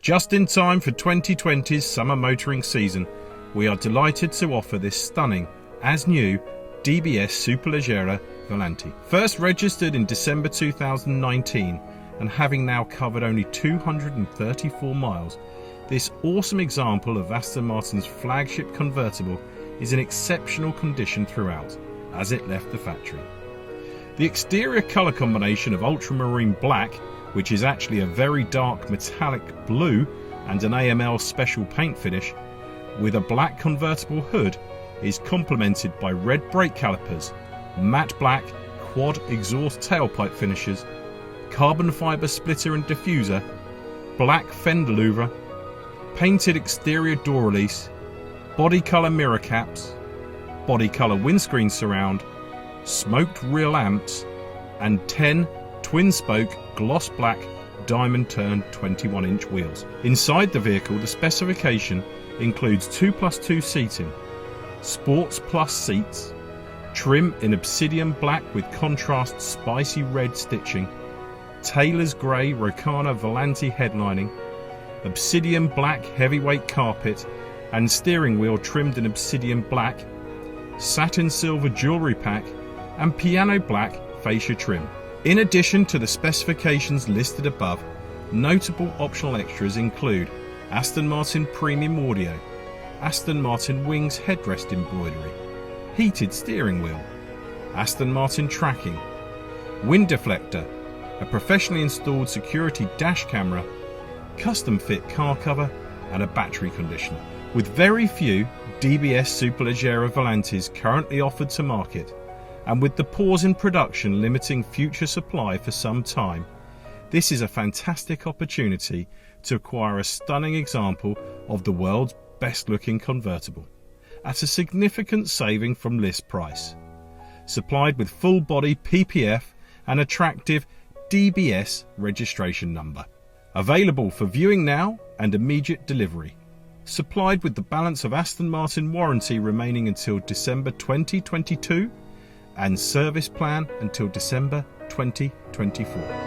Just in time for 2020's summer motoring season, we are delighted to offer this stunning, as new, DBS Superleggera Volante. First registered in December 2019 and having now covered only 234 miles, this awesome example of Aston Martin's flagship convertible is in exceptional condition throughout, as it left the factory. The exterior colour combination of Ultramarine Black, which is actually a very dark metallic blue and an AML Special paint finish, with a black convertible hood, is complemented by red brake calipers, matte black quad exhaust tailpipe finishes, carbon fibre splitter and diffuser, black fender louvre, painted exterior door release, body colour mirror caps, body colour windscreen surround, smoked rear lamps, and 10 twin-spoke gloss black diamond turned 21-inch wheels. Inside the vehicle, the specification includes 2+2 seating, Sports Plus seats, trim in Obsidian Black with contrast spicy red stitching, tailors grey Rokana Volante headlining, Obsidian Black heavyweight carpet and steering wheel trimmed in Obsidian Black, satin silver jewellery pack and piano black fascia trim. In addition to the specifications listed above, notable optional extras include Aston Martin premium audio, Aston Martin wings headrest embroidery, heated steering wheel, Aston Martin tracking, wind deflector, a professionally installed security dash camera, custom fit car cover and a battery conditioner. With very few DBS Superleggera Volantes currently offered to market, and with the pause in production limiting future supply for some time, this is a fantastic opportunity to acquire a stunning example of the world's best looking convertible at a significant saving from list price, supplied with full body PPF and attractive DBS registration number. Available for viewing now and immediate delivery. Supplied with the balance of Aston Martin warranty remaining until December 2022 and service plan until December 2024.